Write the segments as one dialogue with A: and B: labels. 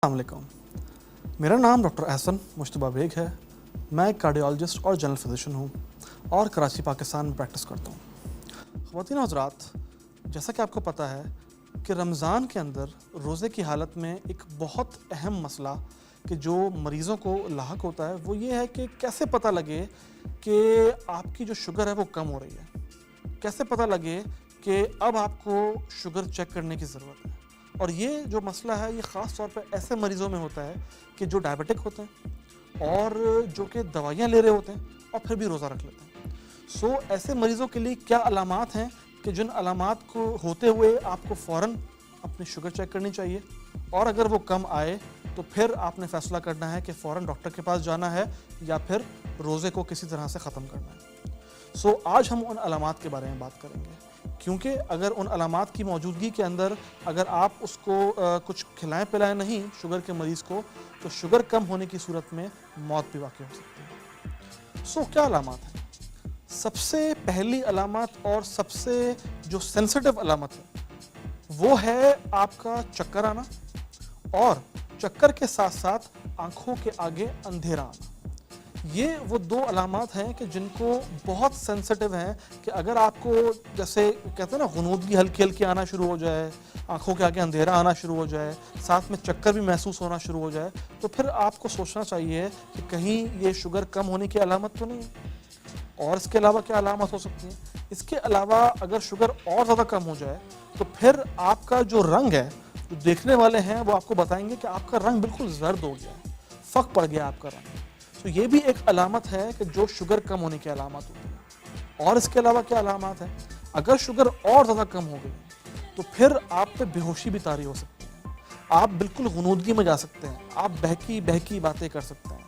A: अस्सलामुअलैकुम। मेरा नाम डॉक्टर एहसन मुश्तबा बेग है। मैं एक कार्डियोलॉजिस्ट और जनरल फिजिशियन हूँ और कराची पाकिस्तान में प्रैक्टिस करता हूँ। ख़वातीन और हज़रात, जैसा कि आपको पता है कि रमज़ान के अंदर रोज़े की हालत में एक बहुत अहम मसला कि जो मरीज़ों को लाहक होता है वो ये है कि कैसे पता लगे कि आपकी जो शुगर है वो कम हो रही है। कैसे पता लगे कि अब आपको शुगर चेक करने की ज़रूरत है। और ये जो मसला है ये ख़ास तौर पे ऐसे मरीज़ों में होता है कि जो डायबिटिक होते हैं और जो कि दवाइयाँ ले रहे होते हैं और फिर भी रोज़ा रख लेते हैं। ऐसे मरीज़ों के लिए क्या अलामात हैं कि जिन अलामात को होते हुए आपको फ़ौरन अपनी शुगर चेक करनी चाहिए, और अगर वो कम आए तो फिर आपने फ़ैसला करना है कि फ़ौरन डॉक्टर के पास जाना है या फिर रोज़े को किसी तरह से ख़त्म करना है। आज हम उन अलामात के बारे में बात करेंगे, क्योंकि अगर उन अलामात की मौजूदगी के अंदर अगर आप उसको कुछ खिलाएं पिलाएं नहीं शुगर के मरीज़ को, तो शुगर कम होने की सूरत में मौत भी वाक़ई हो सकती है। क्या अलामात हैं? सबसे पहली अलामत और सबसे जो सेंसिटिव अलामत है वो है आपका चक्कर आना, और चक्कर के साथ साथ आँखों के आगे अंधेरा आना। ये वो दो अलामात हैं कि जिनको बहुत सेंसिटिव हैं कि अगर आपको जैसे कहते हैं ना गुनूदगी हल्की हल्की आना शुरू हो जाए, आंखों के आगे अंधेरा आना शुरू हो जाए, साथ में चक्कर भी महसूस होना शुरू हो जाए, तो फिर आपको सोचना चाहिए कि कहीं ये शुगर कम होने की अलामत तो नहीं है। और इसके अलावा क्या अलामत हो सकती है? इसके अलावा अगर शुगर और ज़्यादा कम हो जाए तो फिर आपका जो रंग है, जो देखने वाले हैं वो आपको बताएंगे कि आपका रंग बिल्कुल जर्द हो गया है, फ़क पड़ गया आपका रंग। तो ये भी एक अलामत है कि जो शुगर कम होने की अलामत होती है। और इसके अलावा क्या अलामत है? अगर शुगर और ज़्यादा कम हो गई तो फिर आप पे बेहोशी भी तारी हो सकती है, आप बिल्कुल गुनूदगी में जा सकते हैं, आप बहकी बहकी बातें कर सकते हैं।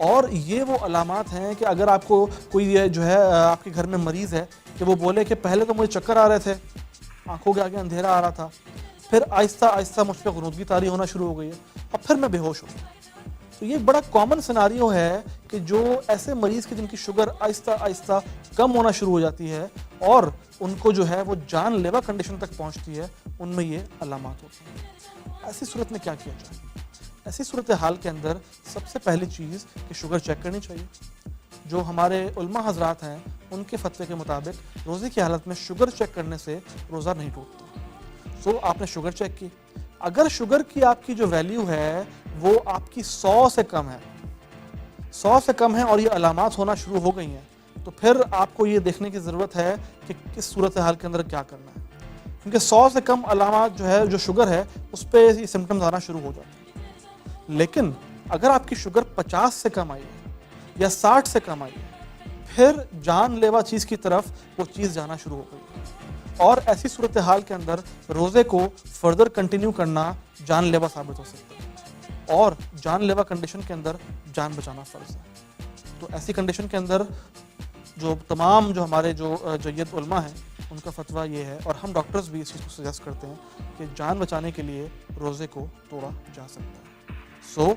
A: और ये वो अलामत हैं कि अगर आपको कोई जो है आपके घर में मरीज़ है कि वो बोले कि पहले तो मुझे चक्कर आ रहे थे, आंखों के आगे अंधेरा आ रहा था, फिर आहिस्ता आहिस्ता मुझ पर गुनूदगी तारी होना शुरू हो गई है और फिर मैं बेहोश हूँ। तो ये बड़ा कॉमन सिनारियो है कि जो ऐसे मरीज़ की जिनकी शुगर आहिस्ता आहिस्ता कम होना शुरू हो जाती है और उनको जो है वो जानलेवा कंडीशन तक पहुंचती है, उनमें ये अलामत होती हैं। ऐसी सूरत में क्या किया जाए? ऐसी सूरत हाल के अंदर सबसे पहली चीज़ कि शुगर चेक करनी चाहिए। जो हमारे उलमा हजरात हैं उनके फतवे के मुताबिक रोज़े की हालत में शुगर चेक करने से रोज़ा नहीं टूटता। आपने शुगर चेक की, अगर शुगर की आपकी जो वैल्यू है वो आपकी 100 से कम है, 100 से कम है और ये अलामत होना शुरू हो गई हैं, तो फिर आपको ये देखने की ज़रूरत है कि किस सूरत हाल के अंदर क्या करना है। क्योंकि 100 से कम अलामत जो है, जो शुगर है, उस पर ये सिम्टम्स आना शुरू हो जाते हैं। लेकिन अगर आपकी शुगर 50 से कम आई है या 60 से कम आई है, फिर जानलेवा चीज़ की तरफ वो चीज़ जाना शुरू हो गई है। और ऐसी सूरत हाल के अंदर रोज़े को फर्दर कंटिन्यू करना जानलेवा साबित हो सकता है, और जानलेवा कंडीशन के अंदर जान बचाना फ़र्ज़ है। तो ऐसी कंडीशन के अंदर जो तमाम जो हमारे जो जय्यद उलमा हैं उनका फतवा ये है, और हम डॉक्टर्स भी इस चीज़ को सजेस्ट करते हैं कि जान बचाने के लिए रोज़े को तोड़ा जा सकता है।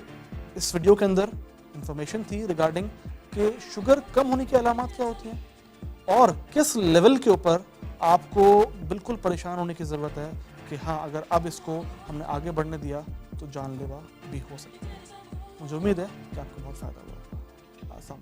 A: इस वीडियो के अंदर इंफॉर्मेशन थी रिगार्डिंग कि शुगर कम होने की अलामत क्या होती हैं और किस लेवल के ऊपर आपको बिल्कुल परेशान होने की ज़रूरत है कि हाँ, अगर अब इसको हमने आगे बढ़ने दिया तो जानलेवा भी हो सकती है। मुझे उम्मीद है कि आपको बहुत फ़ायदा हुआ।